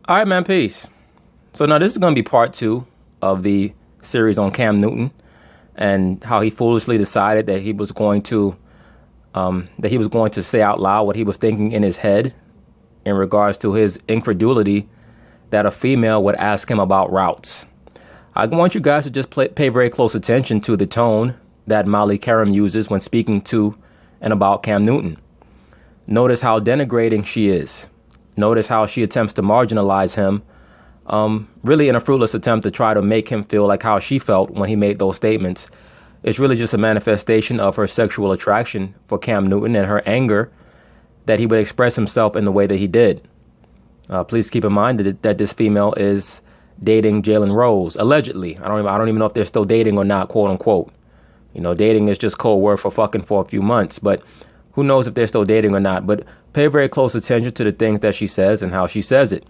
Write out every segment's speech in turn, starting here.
All right, man, peace. So now this is going to be part two of the series on Cam Newton and how he foolishly decided that he was going to say out loud what he was thinking in his head in regards to his incredulity that a female would ask him about routes. I want you guys to just pay very close attention to the tone that Molly Qerim uses when speaking to and about Cam Newton. Notice how denigrating she is. Notice how she attempts to marginalize him, really in a fruitless attempt to try to make him feel like how she felt when he made those statements. It's really just a manifestation of her sexual attraction for Cam Newton and her anger that he would express himself in the way that he did. Please keep in mind that this female is dating Jalen Rose, allegedly. I don't even know if they're still dating or not, quote unquote. You know, dating is just code word for fucking for a few months, but who knows if they're still dating or not. But pay very close attention to the things that she says and how she says it.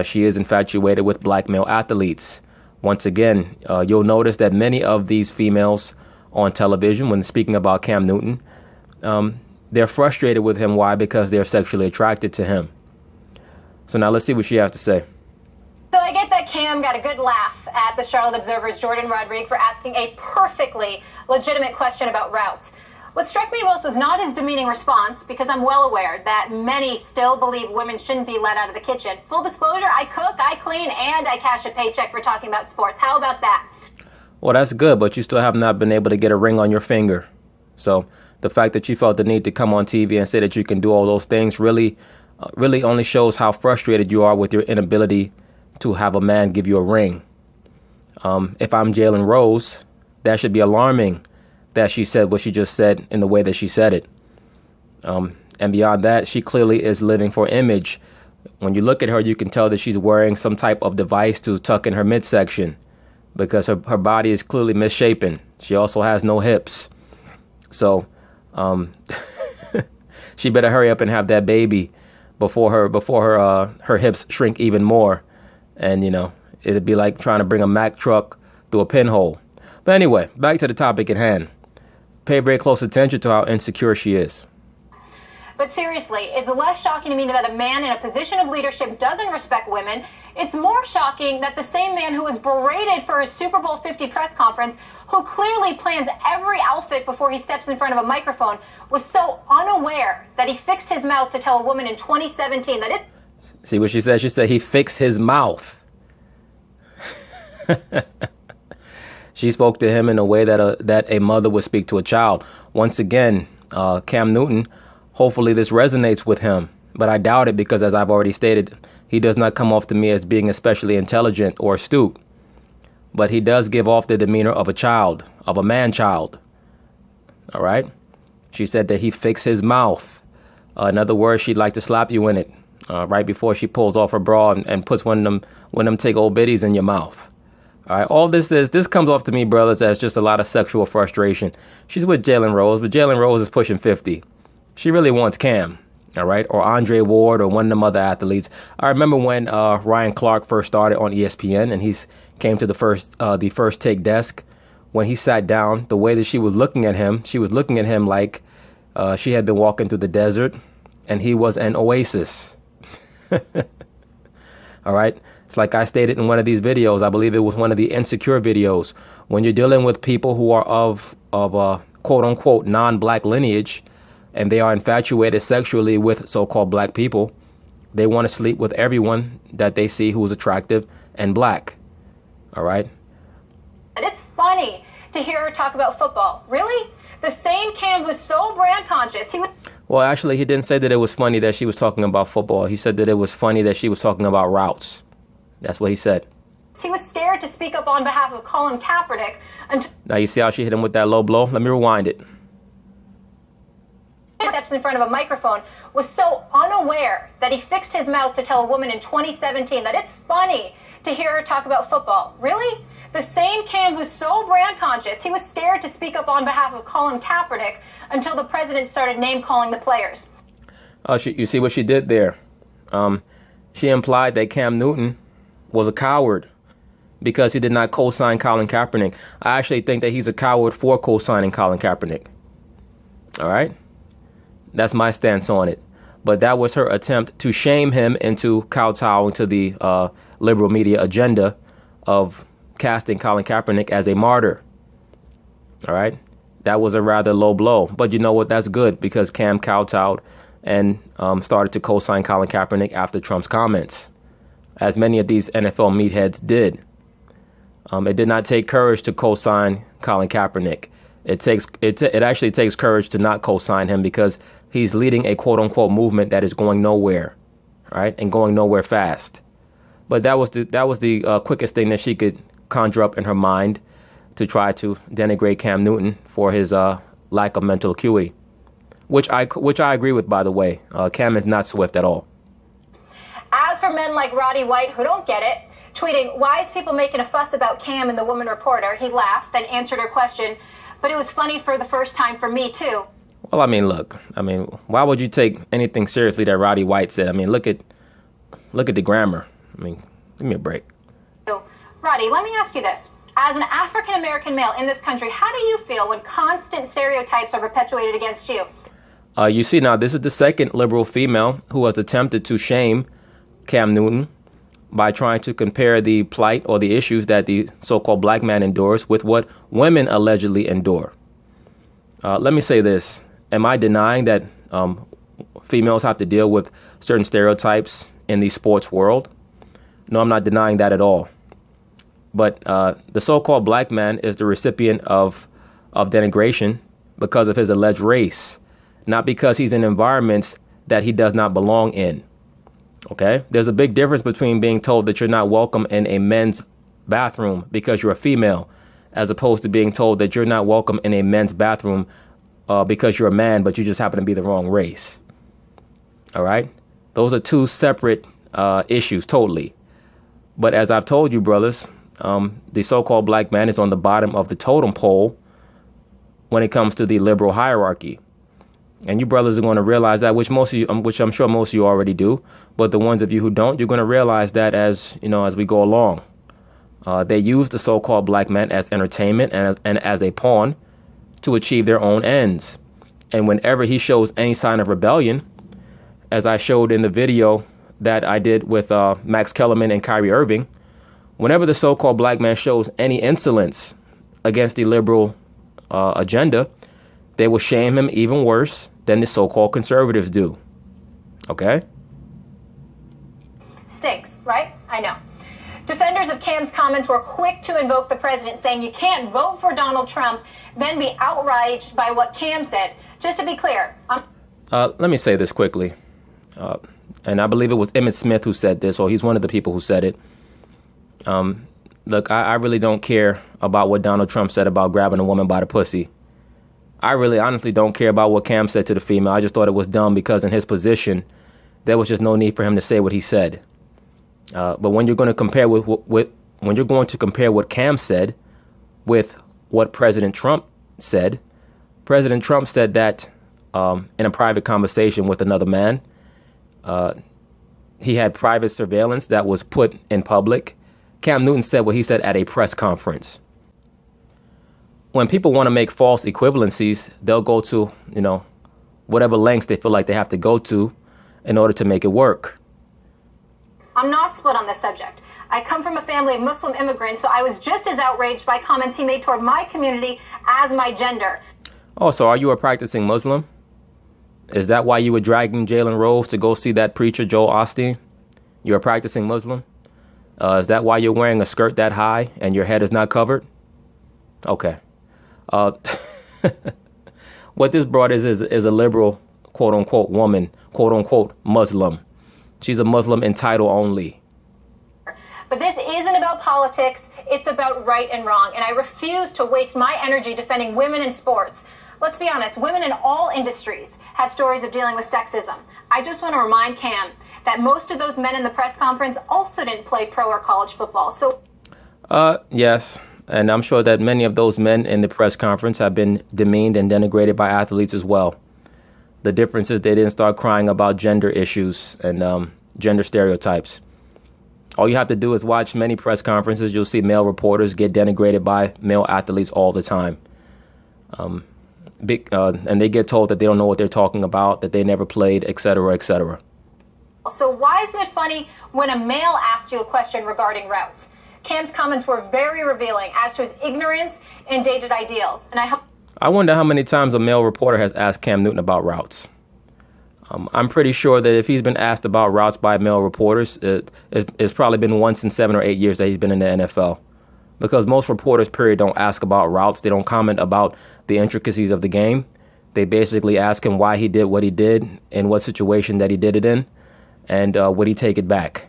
She is infatuated with black male athletes. Once again, you'll notice that many of these females on television, when speaking about Cam Newton, they're frustrated with him. Why? Because they're sexually attracted to him. So now let's see what she has to say. So I get that Cam got a good laugh at the Charlotte Observer's Jordan Rodriguez for asking a perfectly legitimate question about routes. What struck me most was not his demeaning response, because I'm well aware that many still believe women shouldn't be let out of the kitchen. Full disclosure, I cook, I clean, and I cash a paycheck for talking about sports. How about that? Well, that's good, but you still have not been able to get a ring on your finger. So the fact that you felt the need to come on TV and say that you can do all those things really only shows how frustrated you are with your inability to have a man give you a ring. If I'm Jalen Rose, that should be alarming that she said what she just said in the way that she said it. And beyond that, she clearly is living for image. When you look at her, you can tell that she's wearing some type of device to tuck in her midsection because her body is clearly misshapen. She also has no hips. So she better hurry up and have that baby before her hips shrink even more. And, you know, it'd be like trying to bring a Mack truck through a pinhole. But anyway, back to the topic at hand. Pay very close attention to how insecure she is. But seriously, it's less shocking to me that a man in a position of leadership doesn't respect women. It's more shocking that the same man who was berated for his Super Bowl 50 press conference, who clearly plans every outfit before he steps in front of a microphone, was so unaware that he fixed his mouth to tell a woman in 2017 that it... See what she said? She said he fixed his mouth. She spoke to him in a way that a mother would speak to a child. Once again, Cam Newton, hopefully this resonates with him. But I doubt it because, as I've already stated, he does not come off to me as being especially intelligent or astute. But he does give off the demeanor of a child, of a man-child. All right? She said that he fixed his mouth. In other words, she'd like to slap you in it right before she pulls off her bra and puts one of them take old biddies in your mouth. All right, all this comes off to me, brothers, as just a lot of sexual frustration. She's with Jalen Rose, but Jalen Rose is pushing 50. She really wants Cam, all right, or Andre Ward or one of them other athletes. I remember when Ryan Clark first started on ESPN and he came to the first take desk. When he sat down, the way that she was looking at him like she had been walking through the desert and he was an oasis. All right. It's like I stated in one of these videos. I believe it was one of the insecure videos. When you're dealing with people who are of quote unquote non-black lineage and they are infatuated sexually with so-called black people, they want to sleep with everyone that they see who is attractive and black. All right. And it's funny to hear her talk about football. Really? The same Cam who's so brand conscious. Well, actually, he didn't say that it was funny that she was talking about football. He said that it was funny that she was talking about routes. That's what he said. He was scared to speak up on behalf of Colin Kaepernick. Now you see how she hit him with that low blow? Let me rewind it. Steps in front of a microphone, was so unaware that he fixed his mouth to tell a woman in 2017 that it's funny to hear her talk about football. Really? The same Cam who's so brand conscious, he was scared to speak up on behalf of Colin Kaepernick until the president started name-calling the players. You see what she did there? She implied that Cam Newton was a coward because he did not co-sign Colin Kaepernick. I actually think that he's a coward for co-signing Colin Kaepernick. All right? That's my stance on it. but that was her attempt to shame him into kowtowing to the liberal media agenda of casting Colin Kaepernick as a martyr. All right. That was a rather low blow. But you know what? That's good, because Cam kowtowed and started to co-sign Colin Kaepernick after Trump's comments, as many of these NFL meatheads did. It did not take courage to co-sign Colin Kaepernick. It actually takes courage to not co-sign him, because he's leading a quote unquote movement that is going nowhere, right, and going nowhere fast. But that was the quickest thing that she could conjure up in her mind to try to denigrate Cam Newton for his lack of mental acuity, which I agree with, by the way. Cam is not swift at all. As for men like Roddy White who don't get it, tweeting, "Why is people making a fuss about Cam and the woman reporter?" He laughed, then answered her question, "But it was funny for the first time for me too." Well, I mean, look. I mean, why would you take anything seriously that Roddy White said? I mean, look at the grammar. I mean, give me a break. Roddy, let me ask you this. As an African-American male in this country, how do you feel when constant stereotypes are perpetuated against you? You see, now, this is the second liberal female who has attempted to shame Cam Newton by trying to compare the plight or the issues that the so-called black man endures with what women allegedly endure. Let me say this. Am I denying that females have to deal with certain stereotypes in the sports world? No, I'm not denying that at all. But the so-called black man is the recipient of denigration because of his alleged race, not because he's in environments that he does not belong in. OK, there's a big difference between being told that you're not welcome in a men's bathroom because you're a female, as opposed to being told that you're not welcome in a men's bathroom because you're a man, but you just happen to be the wrong race. All right. Those are two separate issues, totally. But as I've told you, brothers, the so-called black man is on the bottom of the totem pole when it comes to the liberal hierarchy. And you brothers are going to realize that, which I'm sure most of you already do. But the ones of you who don't, you're going to realize that as we go along. They use the so-called black man as entertainment and as a pawn to achieve their own ends. And whenever he shows any sign of rebellion, as I showed in the video that I did with Max Kellerman and Kyrie Irving, whenever the so-called black man shows any insolence against the liberal agenda, they will shame him even worse than the so-called conservatives do. Okay? Stinks, right? I know. Defenders of Cam's comments were quick to invoke the president, saying you can't vote for Donald Trump, then be outraged by what Cam said. Just to be clear. Let me say this quickly. And I believe it was Emmitt Smith who said this, or he's one of the people who said it. Look, I really don't care about what Donald Trump said about grabbing a woman by the pussy. I really honestly don't care about what Cam said to the female. I just thought it was dumb because in his position, there was just no need for him to say what he said. But when you're going to compare when you're going to compare what Cam said with what President Trump said that in a private conversation with another man, he had private surveillance that was put in public. Cam Newton said what he said at a press conference. When people want to make false equivalencies, they'll go to, whatever lengths they feel like they have to go to in order to make it work. I'm not split on this subject. I come from a family of Muslim immigrants, so I was just as outraged by comments he made toward my community as my gender. Oh, so are you a practicing Muslim? Is that why you were dragging Jalen Rose to go see that preacher, Joel Osteen? You're a practicing Muslim? Is that why you're wearing a skirt that high and your head is not covered? Okay. What this broad is a liberal, quote-unquote, woman, quote-unquote, Muslim. She's a Muslim in title only. But this isn't about politics. It's about right and wrong. And I refuse to waste my energy defending women in sports. Let's be honest, women in all industries have stories of dealing with sexism. I just want to remind Cam that most of those men in the press conference also didn't play pro or college football. So, yes. And I'm sure that many of those men in the press conference have been demeaned and denigrated by athletes as well. The difference is they didn't start crying about gender issues and gender stereotypes. All you have to do is watch many press conferences. You'll see male reporters get denigrated by male athletes all the time. and they get told that they don't know what they're talking about, that they never played, etc., etc. So why isn't it funny when a male asks you a question regarding routes? Cam's comments were very revealing as to his ignorance in dated ideals. And I wonder how many times a male reporter has asked Cam Newton about routes. I'm pretty sure that if he's been asked about routes by male reporters, it's probably been once in 7 or 8 years that he's been in the NFL. Because most reporters, period, don't ask about routes. They don't comment about the intricacies of the game. They basically ask him why he did what he did, in what situation that he did it in, and would he take it back.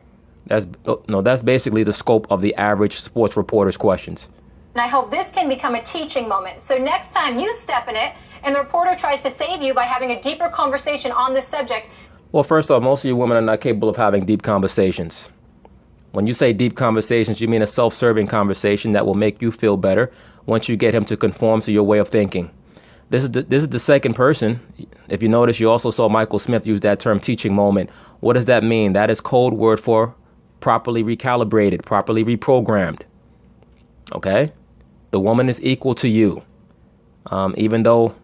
That's basically the scope of the average sports reporter's questions. And I hope this can become a teaching moment. So next time you step in it and the reporter tries to save you by having a deeper conversation on this subject. Well, first off, most of you women are not capable of having deep conversations. When you say deep conversations, you mean a self-serving conversation that will make you feel better once you get him to conform to your way of thinking. This is the second person. If you notice, you also saw Michael Smith use that term teaching moment. What does that mean? That is code word for properly recalibrated, properly reprogrammed. Okay? The woman is equal to you. Even though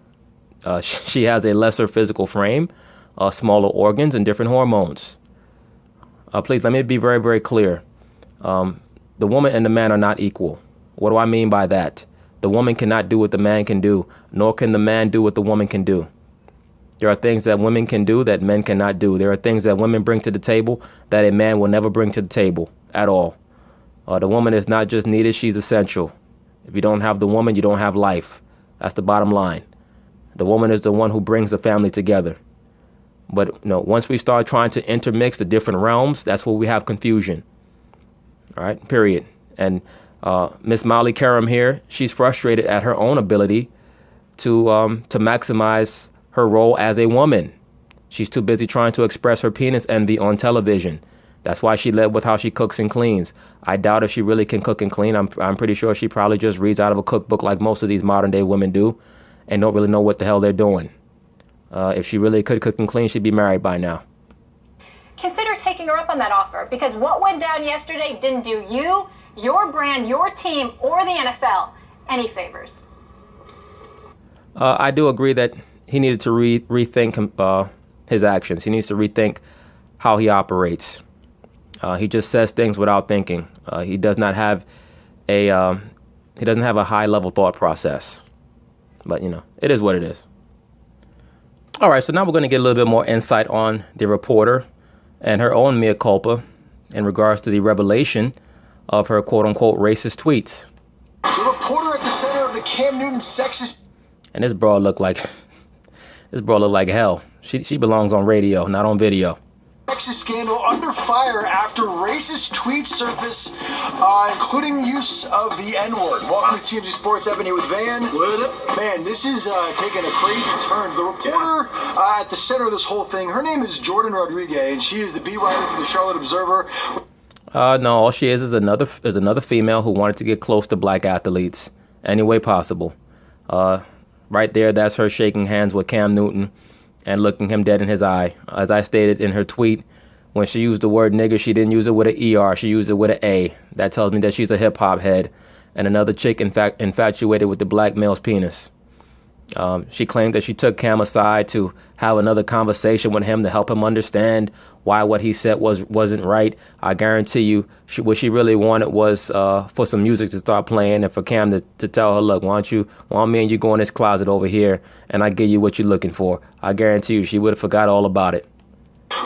she has a lesser physical frame, smaller organs, and different hormones. Please, let me be very, very clear. The woman and the man are not equal. What do I mean by that? The woman cannot do what the man can do, nor can the man do what the woman can do. There are things that women can do that men cannot do. There are things that women bring to the table that a man will never bring to the table at all. The woman is not just needed, she's essential. If you don't have the woman, you don't have life. That's the bottom line. The woman is the one who brings the family together. But once we start trying to intermix the different realms, that's where we have confusion. All right, period. And Miss Molly Karam here, she's frustrated at her own ability to maximize her role as a woman. She's too busy trying to express her penis envy on television. That's why she led with how she cooks and cleans. I doubt if she really can cook and clean. I'm pretty sure she probably just reads out of a cookbook like most of these modern day women do and don't really know what the hell they're doing. If she really could cook and clean, she'd be married by now. Consider taking her up on that offer, because what went down yesterday didn't do you, your brand, your team, or the NFL any favors. I do agree that he needed to rethink his actions. He needs to rethink how he operates. He just says things without thinking. He does not have a high level thought process. But it is what it is. All right, so now we're going to get a little bit more insight on the reporter and her own mea culpa in regards to the revelation of her quote-unquote racist tweets. The reporter at the center of the Cam Newton sexist... And this broad looked like hell. She belongs on radio, not on video. Sexist scandal under fire after racist tweets surface, including use of the N-word. Welcome to TMZ Sports, Ebony with Van. Man, this is taking a crazy turn. The reporter at the center of this whole thing, her name is Jordan Rodriguez, and she is the beat writer for the Charlotte Observer. No, all she is another female who wanted to get close to black athletes any way possible. Right there, that's her shaking hands with Cam Newton and looking him dead in his eye. As I stated in her tweet, when she used the word nigger, she didn't use it with an ER, she used it with an A. That tells me that she's a hip-hop head and another chick infatuated with the black male's penis. She claimed that she took Cam aside to have another conversation with him to help him understand why what he said wasn't right. I guarantee you, what she really wanted was for some music to start playing and for Cam to tell her, look, why don't me and you go in this closet over here and I give you what you're looking for. I guarantee you she would have forgot all about it.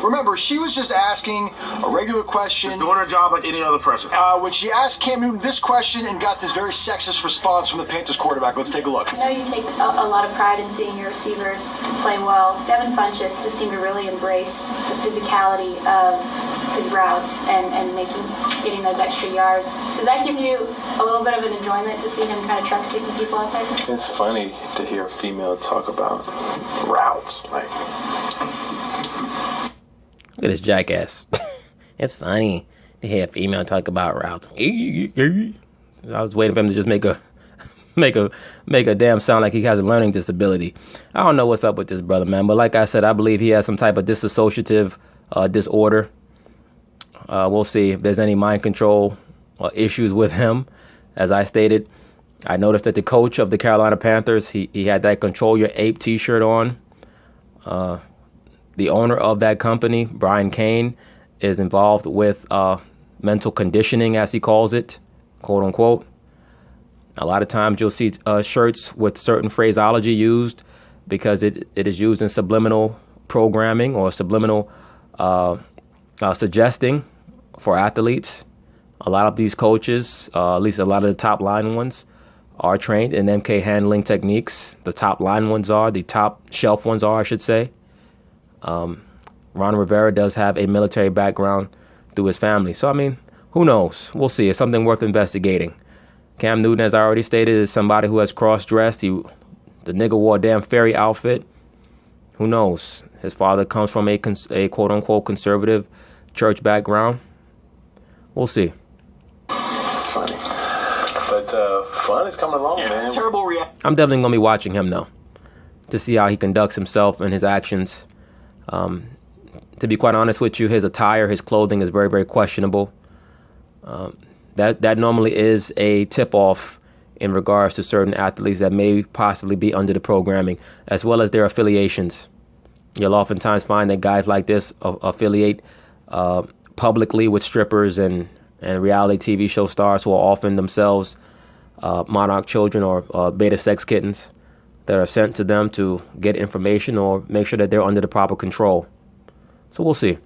Remember, she was just asking a regular question. Just doing her job like any other person. When she asked Cam Newton this question and got this very sexist response from the Panthers quarterback. Let's take a look. I know you take a lot of pride in seeing your receivers play well. Devin Funchess just seemed to really embrace the physicality of his routes and getting those extra yards. Does that give you a little bit of an enjoyment to see him kind of truck-sticking people out there? It's funny to hear a female talk about routes. Look at this jackass. It's funny to hear a female talk about routes. I was waiting for him to just make a damn sound like he has a learning disability. I don't know what's up with this brother, man. But like I said, I believe he has some type of dissociative disorder. We'll see if there's any mind control issues with him. As I stated, I noticed that the coach of the Carolina Panthers, he had that Control Your Ape t-shirt on. The owner of that company, Brian Cain, is involved with mental conditioning, as he calls it, quote unquote. A lot of times you'll see shirts with certain phraseology used because it is used in subliminal programming or subliminal suggesting for athletes. A lot of these coaches, at least a lot of the top line ones, are trained in MK handling techniques. The top line ones are, the top shelf ones are, I should say. Ron Rivera does have a military background through his family. So, I mean, who knows? We'll see. It's something worth investigating. Cam Newton, as I already stated, is somebody who has cross-dressed. The nigga wore a damn fairy outfit. Who knows? His father comes from a quote-unquote conservative church background. We'll see. It's funny. But fun is coming along, man. Terrible reaction. I'm definitely going to be watching him, though, to see how he conducts himself and his actions. To be quite honest with you, his attire, his clothing is very, very questionable. That normally is a tip-off in regards to certain athletes that may possibly be under the programming, as well as their affiliations. You'll oftentimes find that guys like this affiliate publicly with strippers and reality TV show stars who are often themselves monarch children or beta sex kittens that are sent to them to get information or make sure that they're under the proper control. So we'll see.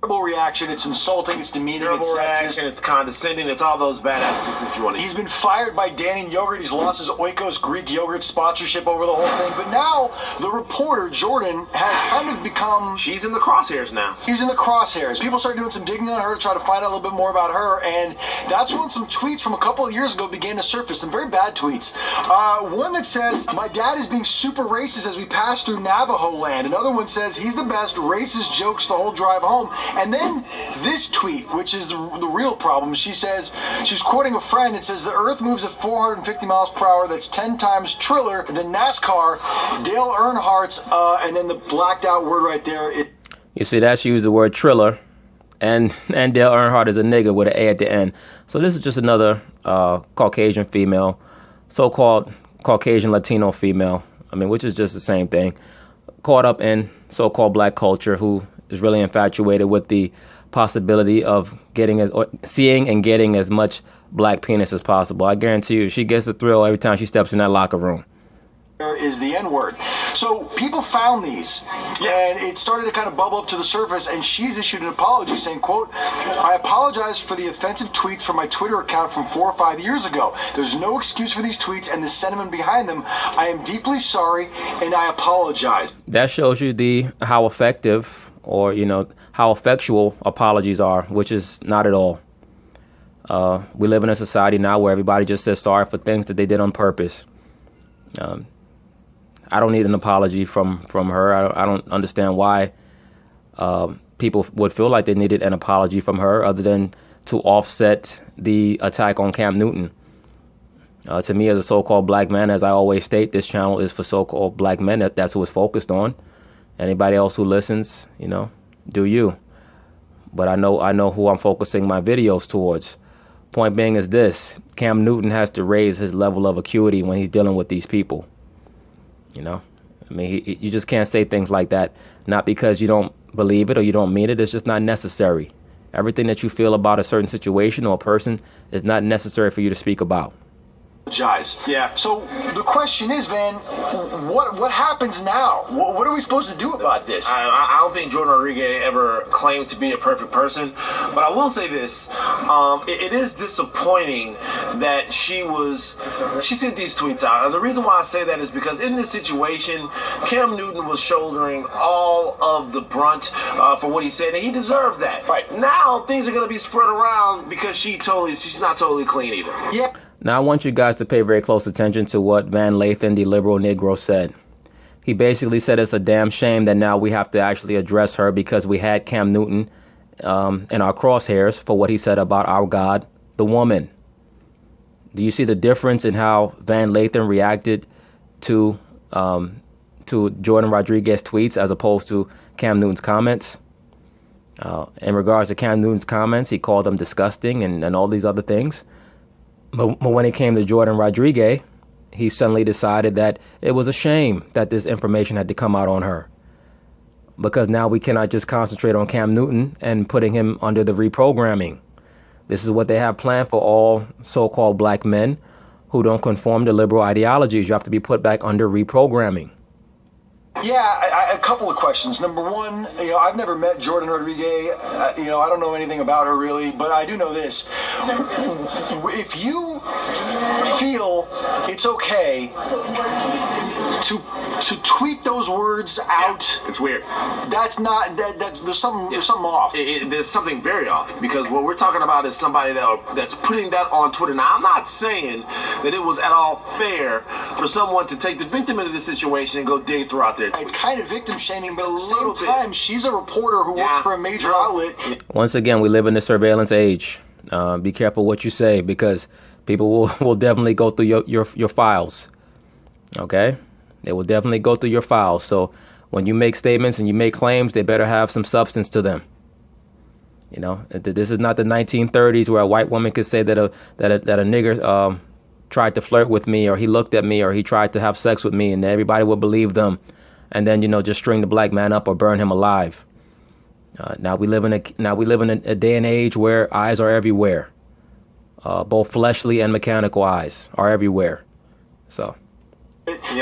Terrible reaction. It's insulting. It's demeaning. Terrible It's reaction. sexist. It's condescending. It's all those bad attitudes that you want to He's been fired by Dannon Yogurt. He's lost his Oikos Greek yogurt sponsorship over the whole thing. But now the reporter, Jordan, has kind of become... She's in the crosshairs now. He's in the crosshairs. People start doing some digging on her to try to find out a little bit more about her, and that's when some tweets from a couple of years ago began to surface, some very bad tweets. One that says, "My dad is being super racist as we pass through Navajo land." Another one says, "He's the best, racist jokes the whole drive home." And then this tweet, which is the real problem, she says, she's quoting a friend, it says, "The earth moves at 450 miles per hour. That's 10 times triller than NASCAR, Dale Earnhardt's," and then the blacked out word right there. You see, that's used the word triller, and Dale Earnhardt is a nigga with an A at the end. So this is just another Caucasian female, so-called Caucasian Latino female, I mean, which is just the same thing, caught up in so-called black culture, who is really infatuated with the possibility of seeing and getting as much black penis as possible. I guarantee you, she gets a thrill every time she steps in that locker room. Is the N-word. So people found these, and it started to kind of bubble up to the surface, and she's issued an apology saying, quote, "I apologize for the offensive tweets from my Twitter account from 4 or 5 years ago. There's no excuse for these tweets and the sentiment behind them. I am deeply sorry, and I apologize." That shows you how effective, or, how effectual apologies are, which is not at all. We live in a society now where everybody just says sorry for things that they did on purpose. I don't need an apology from her. I don't understand why people would feel like they needed an apology from her, other than to offset the attack on Cam Newton. To me, as a so-called black man, as I always state, this channel is for so-called black men. That's who it's focused on. Anybody else who listens, do you. But I know who I'm focusing my videos towards. Point being is this: Cam Newton has to raise his level of acuity when he's dealing with these people. I mean, you just can't say things like that, not because you don't believe it or you don't mean it. It's just not necessary. Everything that you feel about a certain situation or a person is not necessary for you to speak about. Yeah. So the question is, Van, what happens now? What are we supposed to do about this? I don't think Jordan Rodriguez ever claimed to be a perfect person, but I will say this: it is disappointing that she sent these tweets out, and the reason why I say that is because in this situation, Cam Newton was shouldering all of the brunt for what he said, and he deserved that. Right now, things are going to be spread around because she's not totally clean either. Yeah. Now, I want you guys to pay very close attention to what Van Lathan, the liberal Negro, said. He basically said it's a damn shame that now we have to actually address her because we had Cam Newton in our crosshairs for what he said about our God, the woman. Do you see the difference in how Van Lathan reacted to Jordan Rodriguez's tweets as opposed to Cam Newton's comments? In regards to Cam Newton's comments, he called them disgusting and all these other things. But when it came to Jordan Rodriguez, he suddenly decided that it was a shame that this information had to come out on her. Because now we cannot just concentrate on Cam Newton and putting him under the reprogramming. This is what they have planned for all so-called black men who don't conform to liberal ideologies. You have to be put back under reprogramming. Yeah, a couple of questions. Number one, I've never met Jordan Rodriguez. I don't know anything about her really, but I do know this. If you feel it's okay to tweet those words out, It's weird. that's not there's something off. There's something very off, because what we're talking about is somebody that's putting that on Twitter. Now, I'm not saying that it was at all fair for someone to take the victim into this situation and go dig throughout their. It's kind of victim shaming, but at the Little same bit. time, she's a reporter who works for a major outlet. Once again, we live in the surveillance age. Be careful what you say, because people will definitely go through your files. Okay? They will definitely go through your files. So when you make statements and you make claims, they better have some substance to them. This is not the 1930s where a white woman could say that a nigger tried to flirt with me, or he looked at me, or he tried to have sex with me, and everybody would believe them, and then just string the black man up or burn him alive. Now we live in a day and age where eyes are everywhere. Both fleshly and mechanical eyes are everywhere. So.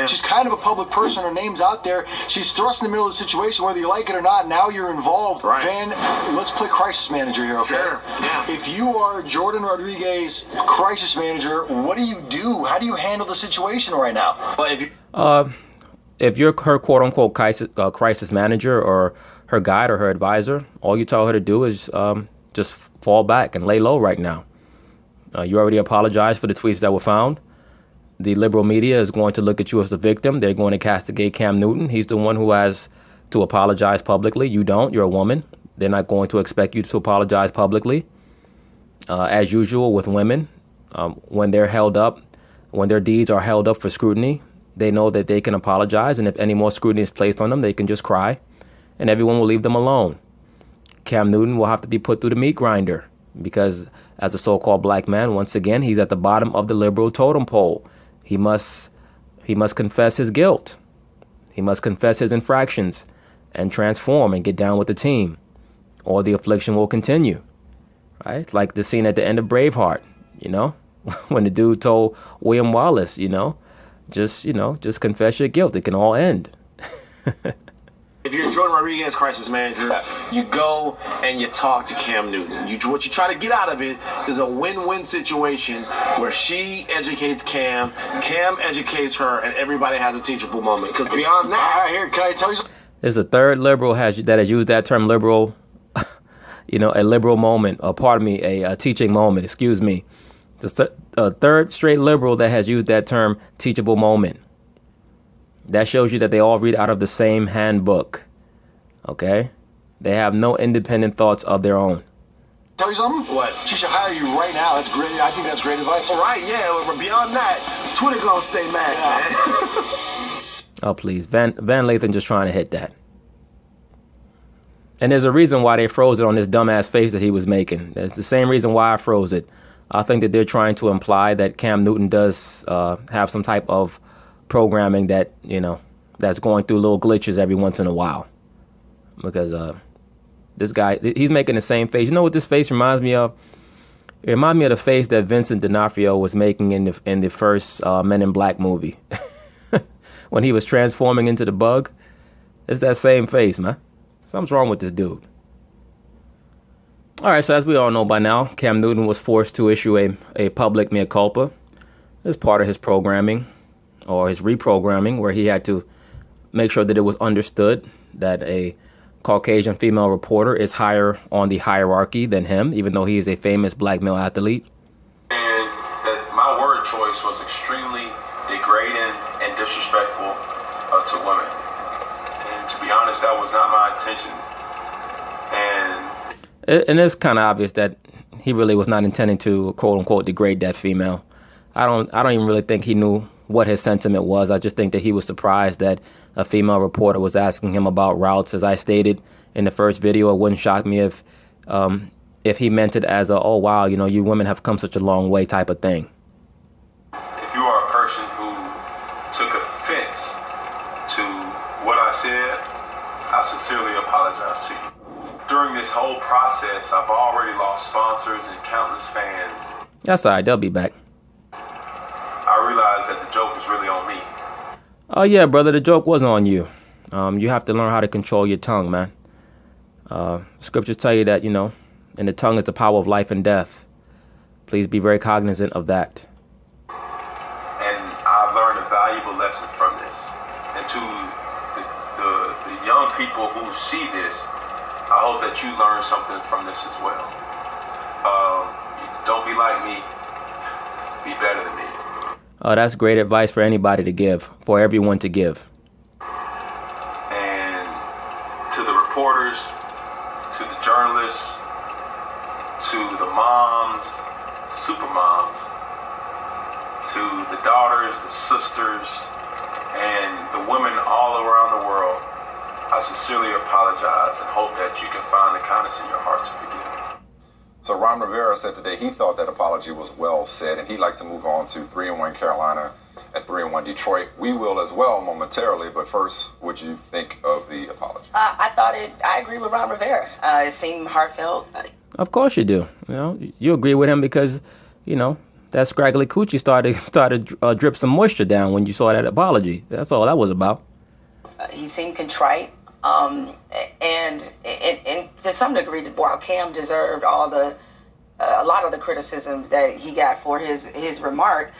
She's kind of a public person. Her name's out there. She's thrust in the middle of the situation, whether you like it or not. Now you're involved. Right. Van, let's play crisis manager here, okay? Sure. Yeah. If you are Jordan Rodriguez, crisis manager, what do you do? How do you handle the situation right now? But If you're her quote-unquote crisis manager or her guide or her advisor, all you tell her to do is just fall back and lay low right now. You already apologized for the tweets that were found. The liberal media is going to look at you as the victim. They're going to castigate Cam Newton. He's the one who has to apologize publicly. You don't. You're a woman. They're not going to expect you to apologize publicly. As usual with women, when they're held up, when their deeds are held up for scrutiny, they know that they can apologize. And if any more scrutiny is placed on them, they can just cry and everyone will leave them alone. Cam Newton will have to be put through the meat grinder because as a so-called black man, once again, he's at the bottom of the liberal totem pole. He must confess his guilt. He must confess his infractions and transform and get down with the team, or the affliction will continue. Right? Like the scene at the end of Braveheart, when the dude told William Wallace, just confess your guilt. It can all end. if you're Jordan Rodriguez, crisis manager, you go and you talk to Cam Newton. What you try to get out of it is a win-win situation where she educates Cam educates her, and everybody has a teachable moment. Because beyond that, here, can I tell you something? There's a third liberal that has used that term liberal, a liberal moment, or pardon me, a teaching moment, excuse me. Just a third straight liberal that has used that term teachable moment. That shows you that they all read out of the same handbook. Okay? They have no independent thoughts of their own. Tell you something? What? She should hire you right now. That's great. I think that's great advice. All right, yeah. But beyond that, Twitter gonna stay mad, man. Oh, please. Van Lathan just trying to hit that. And there's a reason why they froze it on this dumbass face that he was making. It's the same reason why I froze it. I think that they're trying to imply that Cam Newton does have some type of programming that, that's going through little glitches every once in a while. Because this guy, he's making the same face. You know what this face reminds me of? It reminds me of the face that Vincent D'Onofrio was making in the first Men in Black movie. When he was transforming into the bug. It's that same face, man. Something's wrong with this dude. All right, so as we all know by now, Cam Newton was forced to issue a public mea culpa as part of his programming or his reprogramming, where he had to make sure that it was understood that a Caucasian female reporter is higher on the hierarchy than him, even though he is a famous black male athlete. And that my word choice was extremely degrading and disrespectful to women. And to be honest, that was not my intentions. And it's kind of obvious that he really was not intending to, quote unquote, degrade that female. I don't even really think he knew what his sentiment was. I just think that he was surprised that a female reporter was asking him about routes. As I stated in the first video, it wouldn't shock me if he meant it as a, oh wow, you women have come such a long way type of thing. sponsors, and countless fans, That's all right. They'll be back. I realized that the joke was really on me. Oh, yeah, brother. The joke wasn't on you. You have to learn how to control your tongue, man. Scriptures tell you that, in the tongue is the power of life and death. Please be very cognizant of that. And I've learned a valuable lesson from this. And to the young people who see this, I hope that you learn something from this as well. Don't be like me. Be better than me. Oh, that's great advice for anybody to give, for everyone to give. And to the reporters, to the journalists, to the moms, super moms, to the daughters, the sisters, and the women all around the world, I sincerely apologize and hope that you can find the kindness in your heart to forgive. So Ron Rivera said today he thought that apology was well said, and he'd like to move on to 3-1 Carolina and 3-1 Detroit. We will as well momentarily, but first, what you think of the apology? I agree with Ron Rivera. It seemed heartfelt. Of course you do. You agree with him because, that scraggly coochie started drip some moisture down when you saw that apology. That's all that was about. He seemed contrite. And to some degree, while Cam deserved a lot of the criticism that he got for his remark,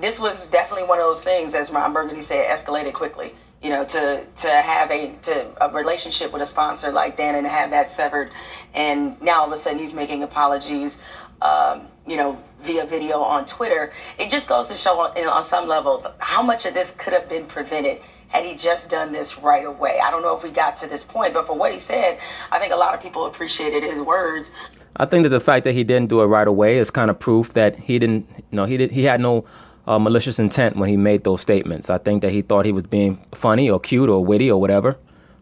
this was definitely one of those things, as Ron Burgundy said, escalated quickly. To have a relationship with a sponsor like Dan and have that severed, and now all of a sudden he's making apologies, via video on Twitter. It just goes to show on some level how much of this could have been prevented had he just done this right away. I don't know if we got to this point, but for what he said, I think a lot of people appreciated his words. I think that the fact that he didn't do it right away is kind of proof that he had no malicious intent when he made those statements. I think that he thought he was being funny or cute or witty or whatever,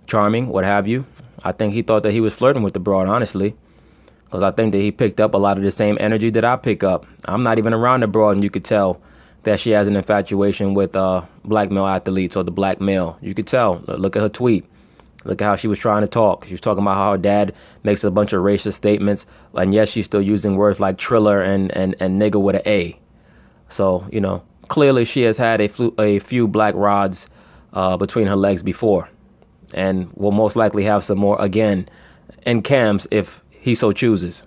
charming, what have you. I think he thought that he was flirting with the broad, honestly, because I think that he picked up a lot of the same energy that I pick up. I'm not even around the broad, and you could tell that she has an infatuation with black male athletes or the black male. You could tell. Look at her tweet. Look at how she was trying to talk. She was talking about how her dad makes a bunch of racist statements, and yes, she's still using words like triller and nigger with an A. So, clearly she has had a few black rods between her legs before, and will most likely have some more again in Cam's if he so chooses.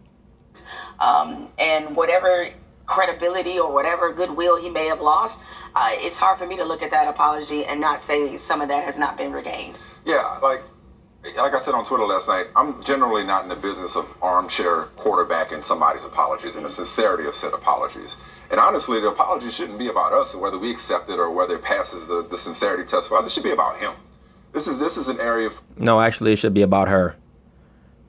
And whatever credibility or whatever goodwill he may have lost, it's hard for me to look at that apology and not say some of that has not been regained. Yeah, like I said on Twitter last night, I'm generally not in the business of armchair quarterbacking somebody's apologies and the sincerity of said apologies. And honestly, the apology shouldn't be about us and whether we accept it or whether it passes the sincerity test for us. It should be about him. This is an area of... No, actually, it should be about her.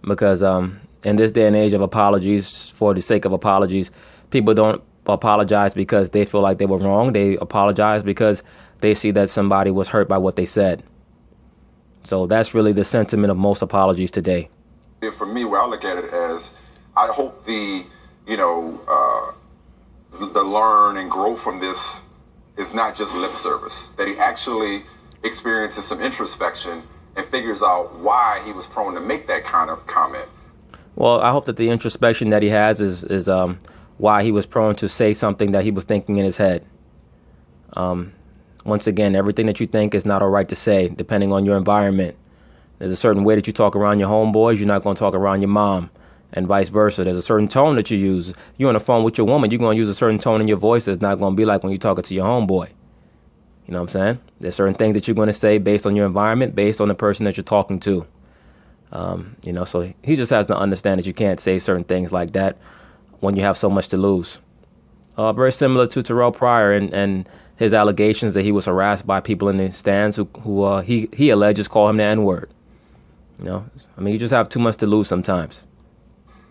Because in this day and age of apologies, for the sake of apologies, people don't apologize because they feel like they were wrong. They apologize because they see that somebody was hurt by what they said. So that's really the sentiment of most apologies today. For me, where I look at it as, I hope the learn and grow from this is not just lip service, that he actually experiences some introspection and figures out why he was prone to make that kind of comment. Well, I hope that the introspection that he has is why he was prone to say something that he was thinking in his head. Once again, everything that you think is not all right to say, depending on your environment. There's a certain way that you talk around your homeboys, you're not going to talk around your mom, and vice versa. There's a certain tone that you use. You're on the phone with your woman, you're going to use a certain tone in your voice that's not going to be like when you're talking to your homeboy. You know what I'm saying? There's certain things that you're going to say based on your environment, based on the person that you're talking to. So he just has to understand that you can't say certain things like that when you have so much to lose. Very similar to Terrell Pryor and his allegations that he was harassed by people in the stands who he alleges call him the N-word. You just have too much to lose sometimes.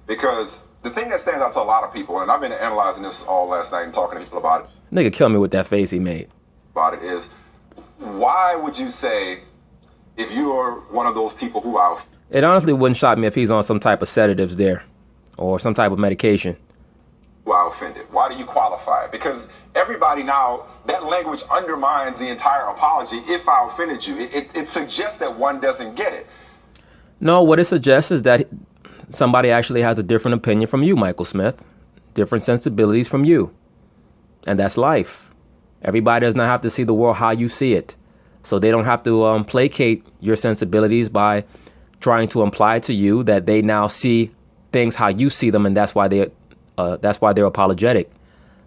Because the thing that stands out to a lot of people, and I've been analyzing this all last night and talking to people about it. Nigga kill me with that face he made. About it is, why would you say, if you are one of those people who are... It honestly wouldn't shock me if he's on some type of sedatives there, or some type of medication. Who are offended? Why do you qualify it? Because everybody now, that language undermines the entire apology. If I offended you, it suggests that one doesn't get it. No, what it suggests is that somebody actually has a different opinion from you, Michael Smith, different sensibilities from you. And that's life. Everybody does not have to see the world how you see it. So they don't have to placate your sensibilities by trying to imply to you that they now see things how you see them, and that's why they're apologetic.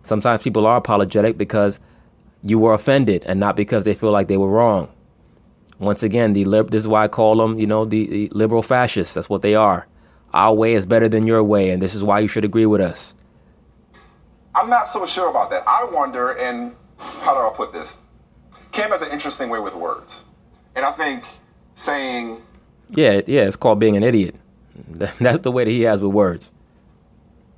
Sometimes people are apologetic because you were offended and not because they feel like they were wrong. Once again, this is why I call them, the liberal fascists. That's what they are. Our way is better than your way, and this is why you should agree with us. I'm not so sure about that. I wonder, and how do I put this? Cam has an interesting way with words. And I think saying... Yeah, it's called being an idiot. That's the way that he has with words.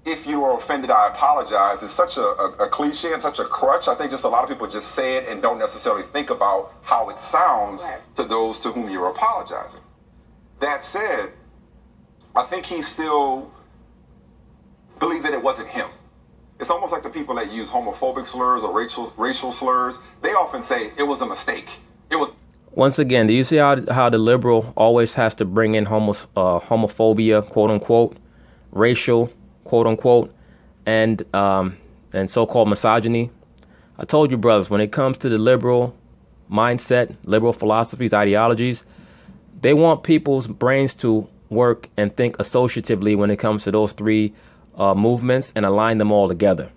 If you are offended, I apologize. It's such a cliche and such a crutch. I think just a lot of people just say it and don't necessarily think about how it sounds to those to whom you're apologizing. That said, I think he still believes that it wasn't him. It's almost like the people that use homophobic slurs or racial slurs. They often say it was a mistake. It was. Once again, do you see how the liberal always has to bring in homophobia, quote unquote, racial, quote unquote, and so-called misogyny? I told you, brothers, when it comes to the liberal mindset, liberal philosophies, ideologies, they want people's brains to work and think associatively when it comes to those three movements and align them all together.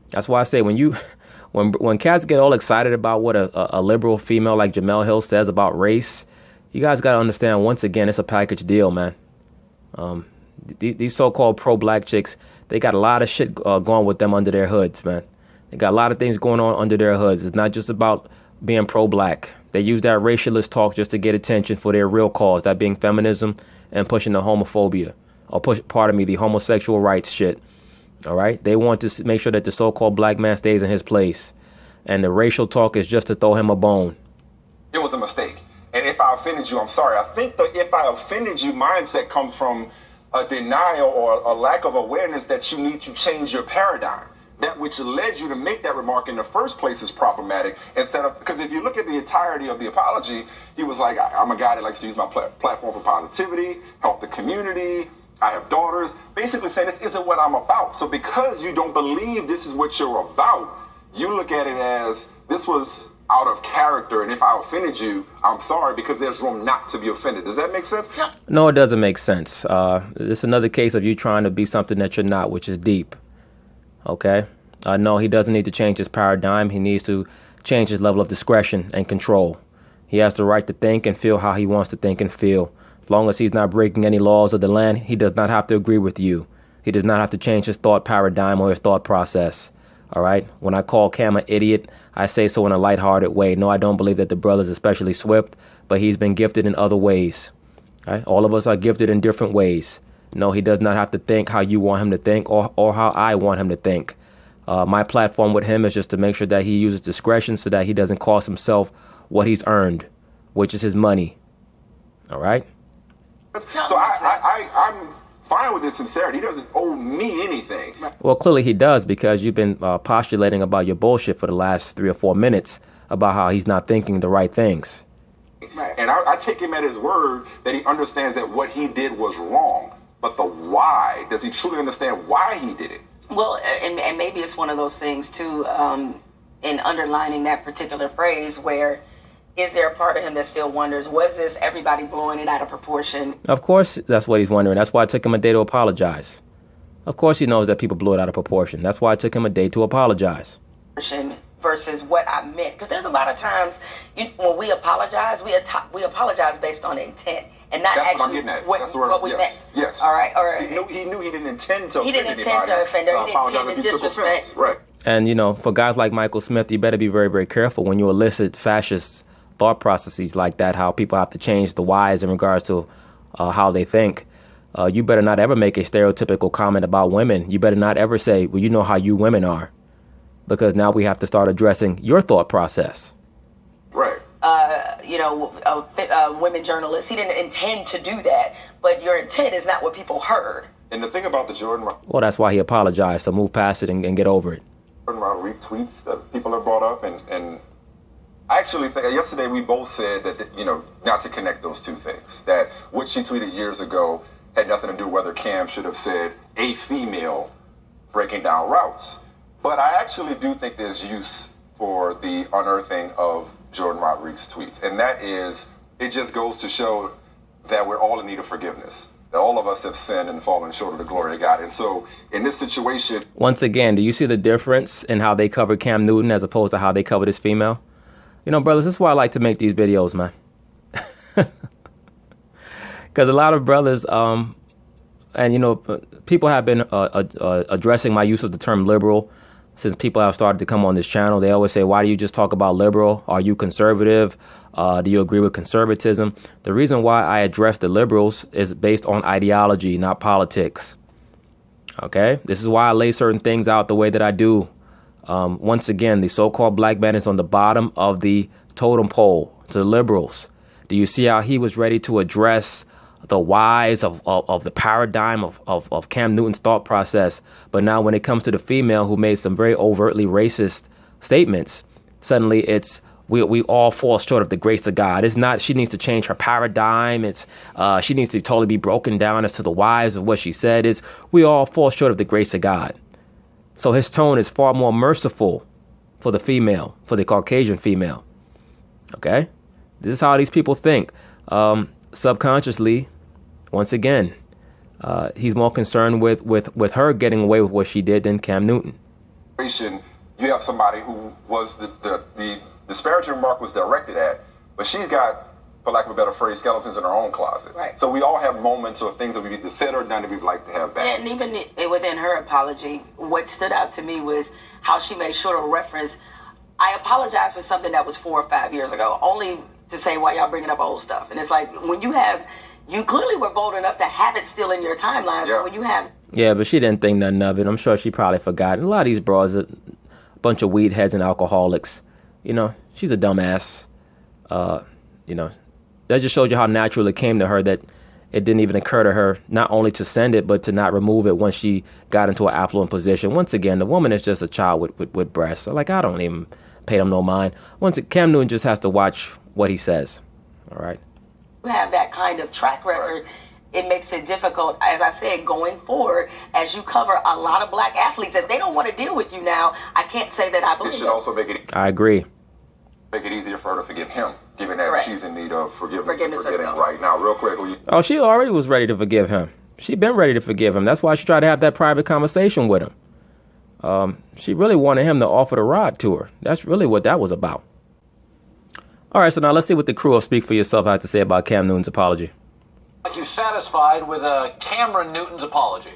That's why I say when cats get all excited about what a liberal female like Jemele Hill says about race, you guys got to understand, once again, it's a package deal, man. These so-called pro-black chicks, they got a lot of shit going with them under their hoods, man. They got a lot of things going on under their hoods. It's not just about being pro-black. They use that racialist talk just to get attention for their real cause, that being feminism and pushing the homophobia, or the homosexual rights shit. All right? They want to make sure that the so-called black man stays in his place. And the racial talk is just to throw him a bone. It was a mistake. And if I offended you, I'm sorry. I think the if I offended you mindset comes from a denial or a lack of awareness that you need to change your paradigm. That which led you to make that remark in the first place is problematic. Because if you look at the entirety of the apology, he was like, I'm a guy that likes to use my platform for positivity, help the community. I have daughters. Basically saying this isn't what I'm about. So because you don't believe this is what you're about, you look at it as this was out of character, and if I offended you, I'm sorry, because there's room not to be offended. Does that make sense? No, it doesn't make sense. It's another case of you trying to be something that you're not, which is deep. Okay? No, he doesn't need to change his paradigm. He needs to change his level of discretion and control. He has the right to think and feel how he wants to think and feel. As long as he's not breaking any laws of the land, he does not have to agree with you. He does not have to change his thought paradigm or his thought process. All right? When I call Cam an idiot, I say so in a lighthearted way. No, I don't believe that the brother's especially swift, but he's been gifted in other ways. Right? All of us are gifted in different ways. No, he does not have to think how you want him to think or how I want him to think. My platform with him is just to make sure that he uses discretion so that he doesn't cost himself what he's earned, which is his money. All right? So I'm fine with his sincerity. He doesn't owe me anything. Well, clearly he does, because you've been postulating about your bullshit for the last 3 or 4 minutes about how he's not thinking the right things. And I take him at his word that he understands that what he did was wrong. But the why, does he truly understand why he did it? Well, and maybe it's one of those things, too, in underlining that particular phrase where, is there a part of him that still wonders, was this everybody blowing it out of proportion? Of course, that's what he's wondering. That's why it took him a day to apologize. Of course he knows that people blew it out of proportion. That's why it took him a day to apologize. Versus what I meant. Because there's a lot of times when we apologize, we apologize based on intent. And not that's actually what I'm getting at. what we meant. Yes. All right. Or he knew he didn't intend to offend anybody. He didn't intend to offend her. He didn't intend to disrespect. Right. And, for guys like Michael Smith, you better be very, very careful when you elicit fascist thought processes like that, how people have to change the whys in regards to how they think. You better not ever make a stereotypical comment about women. You better not ever say, well, you know how you women are. Because now we have to start addressing your thought process. Right. Women journalists, he didn't intend to do that, but your intent is not what people heard. And the thing about the Jordan... Well, that's why he apologized, so move past it and get over it. Jordan retweets that people have brought up, and I actually think yesterday we both said that, not to connect those two things, that what she tweeted years ago had nothing to do with whether Cam should have said a female breaking down routes. But I actually do think there's use for the unearthing of Jordan Rodriguez's tweets. And that is, it just goes to show that we're all in need of forgiveness. That all of us have sinned and fallen short of the glory of God. And so in this situation... Once again, do you see the difference in how they covered Cam Newton as opposed to how they covered this female? You know, brothers, this is why I like to make these videos, man. Because a lot of brothers, and, you know, people have been addressing my use of the term liberal since people have started to come on this channel. They always say, why do you just talk about liberal? Are you conservative? Do you agree with conservatism? The reason why I address the liberals is based on ideology, not politics. Okay? This is why I lay certain things out the way that I do. Once again, the so-called black man is on the bottom of the totem pole to the liberals. Do you see how he was ready to address the whys of the paradigm of Cam Newton's thought process? But now when it comes to the female who made some very overtly racist statements, suddenly it's we all fall short of the grace of God. It's not she needs to change her paradigm. It's she needs to totally be broken down as to the whys of what she said. It's we all fall short of the grace of God. So his tone is far more merciful for the female, for the Caucasian female. Okay? This is how these people think. Subconsciously, once again, he's more concerned with her getting away with what she did than Cam Newton. You have somebody who was the disparaging remark was directed at, but she's got, for lack of a better phrase, skeletons in her own closet. Right. So we all have moments or things that we've either said or done that we'd like to have back. And even within her apology, what stood out to me was how she made sure to reference, I apologize for something that was 4 or 5 years ago, only to say why y'all bringing up old stuff. And it's like, when you clearly were bold enough to have it still in your timeline. Yeah. So when you have... Yeah, but she didn't think nothing of it. I'm sure she probably forgot. A lot of these bras are a bunch of weed heads and alcoholics. You know, she's a dumbass. You know, that just showed you how natural it came to her that it didn't even occur to her not only to send it, but to not remove it once she got into an affluent position. Once again, the woman is just a child with breasts. So, like, I don't even pay them no mind. Cam Newton just has to watch what he says. All right. You have that kind of track record. It makes it difficult, as I said, going forward, as you cover a lot of black athletes that they don't want to deal with you now. I can't say that I believe it should also make it... I agree. Make it easier for her to forgive him, given that Correct. She's in need of forgiveness and forgetting right now. Real quick, oh, she already was ready to forgive him. She'd been ready to forgive him. That's why she tried to have that private conversation with him. She really wanted him to offer the rod to her. That's really what that was about. All right, so now let's see what the crew of Speak for Yourself had to say about Cam Newton's apology. Are you satisfied with Cameron Newton's apology?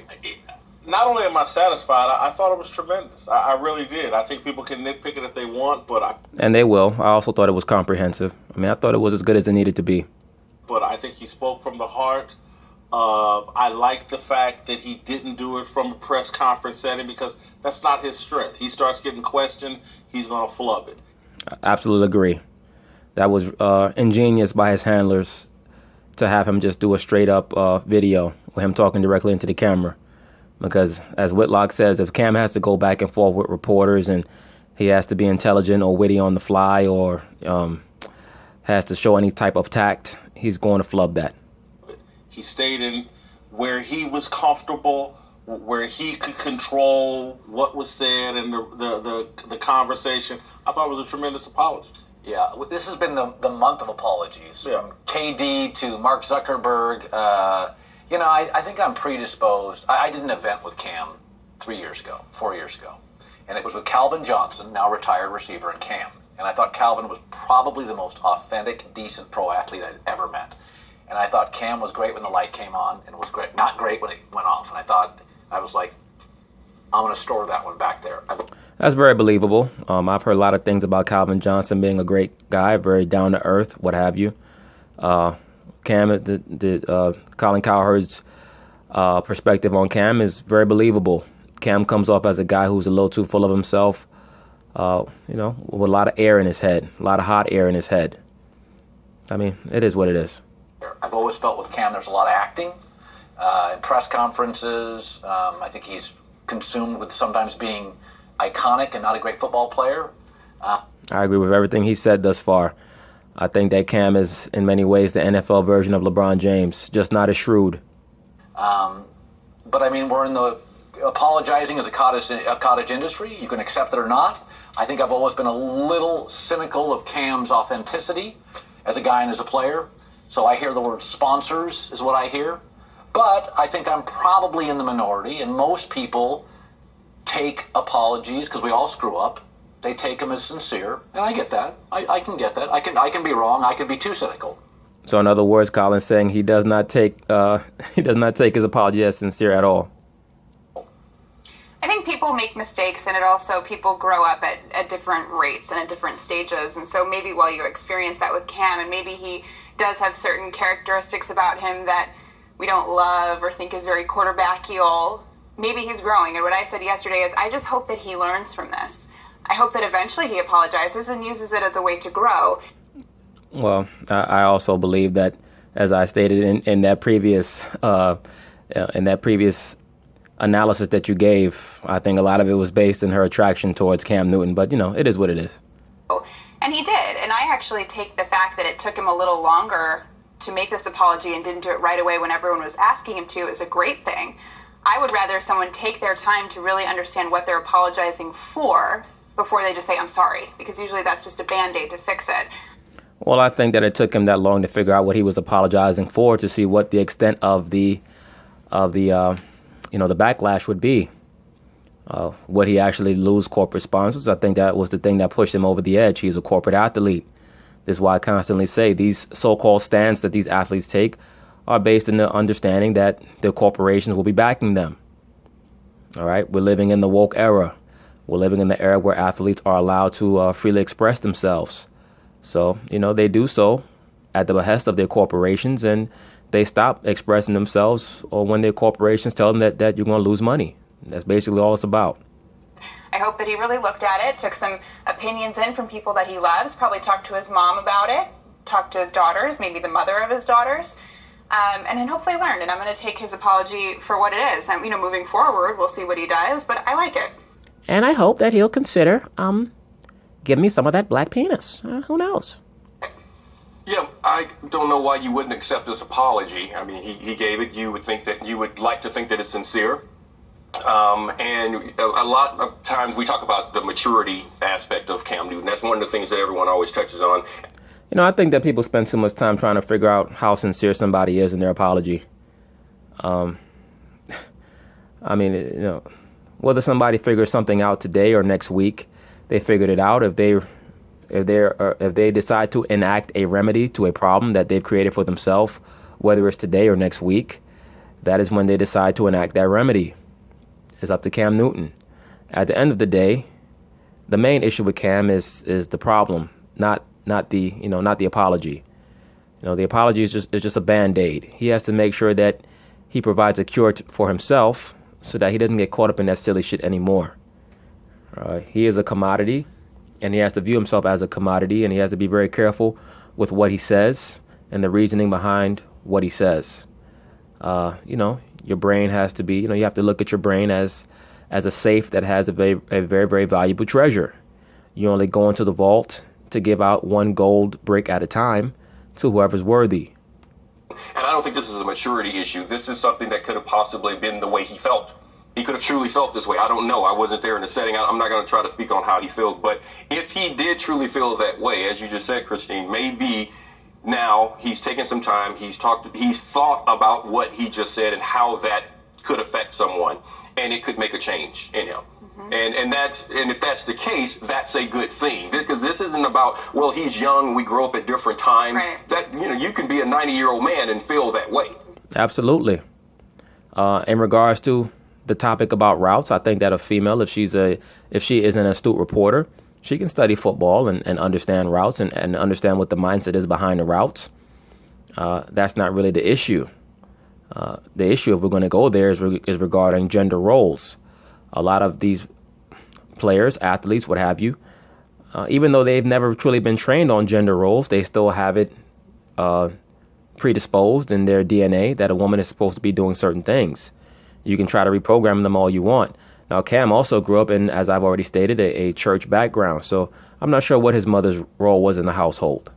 Not only am I satisfied, I thought it was tremendous. I really did. I think people can nitpick it if they want, but and they will. I also thought it was comprehensive. I mean, I thought it was as good as it needed to be. But I think he spoke from the heart. I like the fact that he didn't do it from a press conference setting because that's not his strength. He starts getting questioned, he's going to flub it. I absolutely agree. That was ingenious by his handlers to have him just do a straight up video with him talking directly into the camera. Because as Whitlock says, if Cam has to go back and forth with reporters and he has to be intelligent or witty on the fly or has to show any type of tact, he's going to flub that. He stayed in where he was comfortable, where he could control what was said and the conversation. I thought it was a tremendous apology. Yeah, this has been the month of apologies. Yeah. From KD to Mark Zuckerberg. You know, I think I'm predisposed. I did an event with Cam 4 years ago. And it was with Calvin Johnson, now retired receiver, and Cam. And I thought Calvin was probably the most authentic, decent pro athlete I'd ever met. And I thought Cam was great when the light came on and was great, not great when it went off. And I was like, I'm going to store that one back there. That's very believable. I've heard a lot of things about Calvin Johnson being a great guy, very down to earth, what have you. Cam, Colin Cowherd's perspective on Cam is very believable. Cam comes off as a guy who's a little too full of himself, you know, with a lot of air in his head, a lot of hot air in his head. I mean, it is what it is. I've always felt with Cam there's a lot of acting in press conferences. I think he's consumed with sometimes being iconic and not a great football player. I agree with everything he said thus far. I think that Cam is, in many ways, the NFL version of LeBron James, just not as shrewd. But I mean, we're in the apologizing as a cottage industry. You can accept it or not. I think I've always been a little cynical of Cam's authenticity as a guy and as a player. So I hear the word sponsors is what I hear. But I think I'm probably in the minority, and most people take apologies, because we all screw up. They take them as sincere, and I get that. I can get that. I can be wrong. I can be too cynical. So in other words, Colin's saying he does not take his apology as sincere at all. I think people make mistakes, and people grow up at different rates and at different stages. And so maybe while you experience that with Cam, and maybe he does have certain characteristics about him that we don't love or think is very quarterbackial, maybe he's growing. And what I said yesterday is, I just hope that he learns from this. I hope that eventually he apologizes and uses it as a way to grow. Well, I also believe that, as I stated in that previous analysis that you gave, I think a lot of it was based in her attraction towards Cam Newton. But, it is what it is. And he did. And I actually take the fact that it took him a little longer to make this apology and didn't do it right away when everyone was asking him to is a great thing. I would rather someone take their time to really understand what they're apologizing for before they just say, I'm sorry, because usually that's just a Band-Aid to fix it. Well, I think that it took him that long to figure out what he was apologizing for, to see what the extent of the backlash would be. Would he actually lose corporate sponsors? I think that was the thing that pushed him over the edge. He's a corporate athlete. This is why I constantly say these so-called stands that these athletes take are based in the understanding that their corporations will be backing them. All right, we're living in the woke era. We're living in the era where athletes are allowed to freely express themselves. So, they do so at the behest of their corporations, and they stop expressing themselves or when their corporations tell them that you're going to lose money. That's basically all it's about. I hope that he really looked at it, took some opinions in from people that he loves, probably talked to his mom about it, talked to his daughters, maybe the mother of his daughters, and then hopefully learned. And I'm going to take his apology for what it is. And, moving forward, we'll see what he does, but I like it. And I hope that he'll consider give me some of that black penis. Who knows? Yeah, I don't know why you wouldn't accept this apology. I mean, he gave it. You would like to think that it's sincere. And a lot of times we talk about the maturity aspect of Cam Newton. That's one of the things that everyone always touches on. I think that people spend too much time trying to figure out how sincere somebody is in their apology. Whether somebody figures something out today or next week, they figured it out. If they decide to enact a remedy to a problem that they've created for themselves, whether it's today or next week, that is when they decide to enact that remedy. It's up to Cam Newton. At the end of the day, the main issue with Cam is the problem, not the apology. The apology is just a Band-Aid. He has to make sure that he provides a cure for himself so that he doesn't get caught up in that silly shit anymore. He is a commodity, and he has to view himself as a commodity, and he has to be very careful with what he says and the reasoning behind what he says. Your brain has to be, you have to look at your brain as a safe that has a very, very valuable treasure. You only go into the vault to give out one gold brick at a time to whoever's worthy. And I don't think this is a maturity issue. This is something that could have possibly been the way he felt. He could have truly felt this way. I don't know. I wasn't there in the setting. I'm not going to try to speak on how he feels. But if he did truly feel that way, as you just said, Christine, maybe now he's taken some time. He's thought about what he just said and how that could affect someone, and it could make a change in him. Mm-hmm. And if that's the case, that's a good thing, because this isn't about, well, he's young, we grow up at different times. Right. That you can be a 90-year-old man and feel that way. Absolutely. In regards to the topic about routes, I think that a female, if she is an astute reporter, she can study football and understand routes and understand what the mindset is behind the routes. That's not really the issue. The issue, if we're going to go there, is regarding gender roles. A lot of these players, athletes, what have you, even though they've never truly been trained on gender roles, they still have it predisposed in their DNA that a woman is supposed to be doing certain things. You can try to reprogram them all you want. Now, Cam also grew up in, as I've already stated, a church background. So I'm not sure what his mother's role was in the household.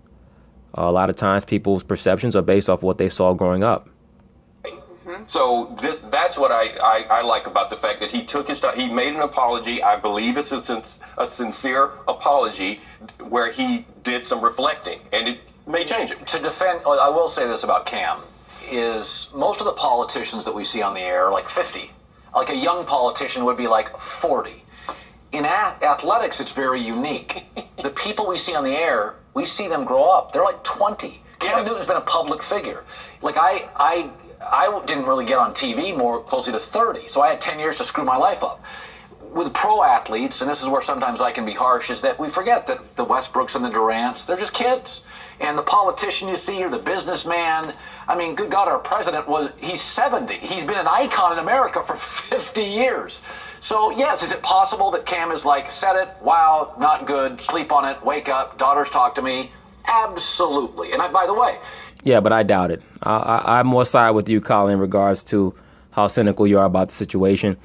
A lot of times people's perceptions are based off what they saw growing up. Mm-hmm. So that's what I like about the fact that he took his time. He made an apology. I believe it's a sincere apology where he did some reflecting, and it may change it. To defend, I will say this about Cam, is most of the politicians that we see on the air are like 50. Like a young politician would be like 40. In athletics, it's very unique. The people we see on the air, we see them grow up. They're like 20. Cam Newton's been a public figure. Like I didn't really get on TV more closely to 30, so I had 10 years to screw my life up. With pro athletes, and this is where sometimes I can be harsh, is that we forget that the Westbrooks and the Durants, they're just kids. And the politician you see, or the businessman, I mean, good God, our president he's 70. He's been an icon in America for 50 years. So, yes, is it possible that Cam is like, said it, wow, not good, sleep on it, wake up, daughters talk to me? Absolutely. And by the way... Yeah, but I doubt it. I'm more side with you, Colin, in regards to how cynical you are about the situation.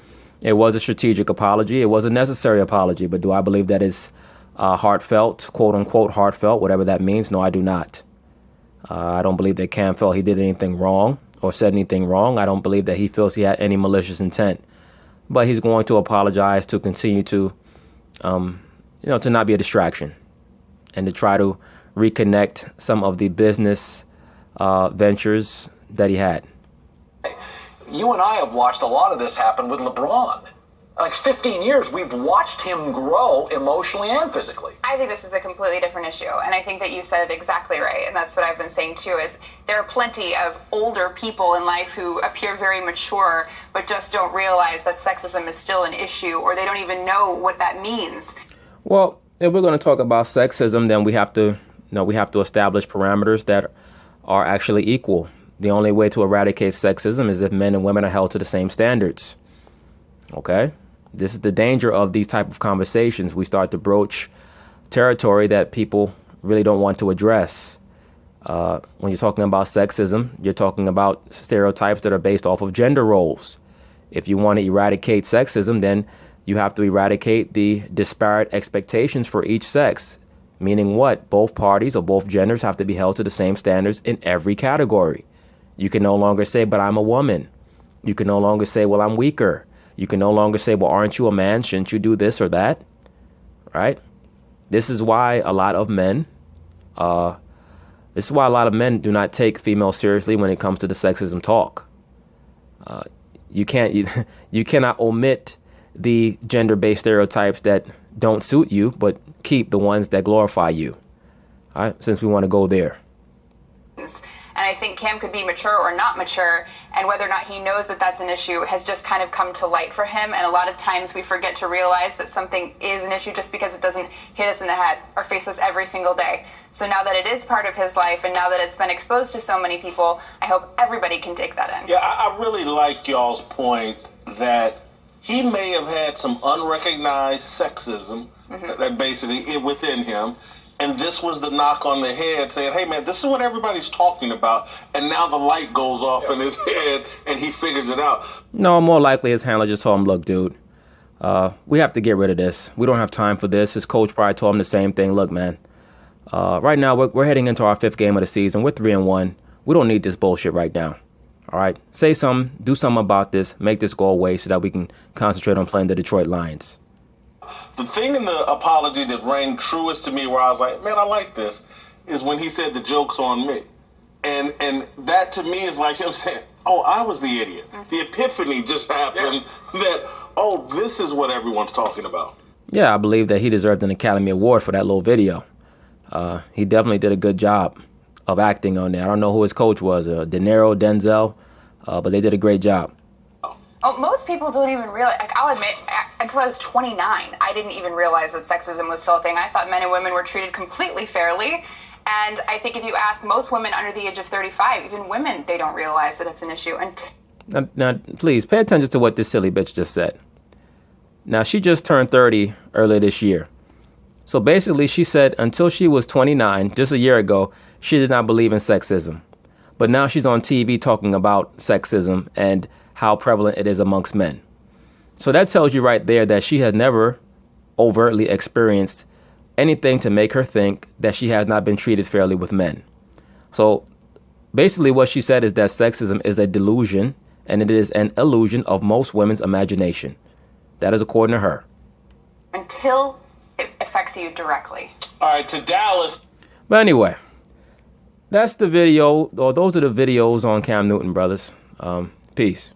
It was a strategic apology. It was a necessary apology. But do I believe that is heartfelt, quote-unquote heartfelt, whatever that means? No, I do not. I don't believe that Cam felt he did anything wrong or said anything wrong. I don't believe that he feels he had any malicious intent. But he's going to apologize to continue to, to not be a distraction and to try to reconnect some of the business ventures that he had. You and I have watched a lot of this happen with LeBron. Like 15 years, we've watched him grow emotionally and physically. I think this is a completely different issue, and I think that you said it exactly right, and that's what I've been saying too, is there are plenty of older people in life who appear very mature, but just don't realize that sexism is still an issue, or they don't even know what that means. Well, if we're going to talk about sexism, then we have to establish parameters that are actually equal. The only way to eradicate sexism is if men and women are held to the same standards. Okay? This is the danger of these type of conversations. We start to broach territory that people really don't want to address. When you're talking about sexism, you're talking about stereotypes that are based off of gender roles. If you want to eradicate sexism, then you have to eradicate the disparate expectations for each sex. Meaning what? Both parties or both genders have to be held to the same standards in every category. You can no longer say, but I'm a woman. You can no longer say, well, I'm weaker. You can no longer say, well, aren't you a man? Shouldn't you do this or that? Right? This is why a lot of men do not take females seriously when it comes to the sexism talk. You cannot omit the gender-based stereotypes that don't suit you, but keep the ones that glorify you. All right? Since we want to go there. And I think Cam could be mature or not mature, and whether or not he knows that that's an issue has just kind of come to light for him. And a lot of times we forget to realize that something is an issue just because it doesn't hit us in the head or face us every single day. So now that it is part of his life, and now that it's been exposed to so many people, I hope everybody can take that in. Yeah, I really like y'all's point that he may have had some unrecognized sexism that basically within him. And this was the knock on the head saying, hey, man, this is what everybody's talking about. And now the light goes off in his head and he figures it out. No, more likely his handler just told him, look, dude, we have to get rid of this. We don't have time for this. His coach probably told him the same thing. Look, man, right now we're heading into our 5th game of the season. We're 3-1. We don't need this bullshit right now. All right. Say something. Do something about this. Make this go away so that we can concentrate on playing the Detroit Lions. The thing in the apology that rang truest to me where I was like, man, I like this, is when he said the joke's on me. And that to me is like him saying, oh, I was the idiot. The epiphany just happened that, oh, this is what everyone's talking about. Yeah, I believe that he deserved an Academy Award for that little video. He definitely did a good job of acting on there. I don't know who his coach was, De Niro, Denzel, but they did a great job. Oh, most people don't even realize, like, I'll admit, until I was 29, I didn't even realize that sexism was still a thing. I thought men and women were treated completely fairly. And I think if you ask most women under the age of 35, even women, they don't realize that it's an issue. Now, please, pay attention to what this silly bitch just said. Now, she just turned 30 earlier this year. So basically, she said until she was 29, just a year ago, she did not believe in sexism. But now she's on TV talking about sexism and how prevalent it is amongst men. So that tells you right there that she has never overtly experienced anything to make her think that she has not been treated fairly with men. So basically what she said is that sexism is a delusion and it is an illusion of most women's imagination. That is according to her. Until it affects you directly. All right, to Dallas. But anyway, that's the video, or those are the videos on Cam Newton, brothers. Peace.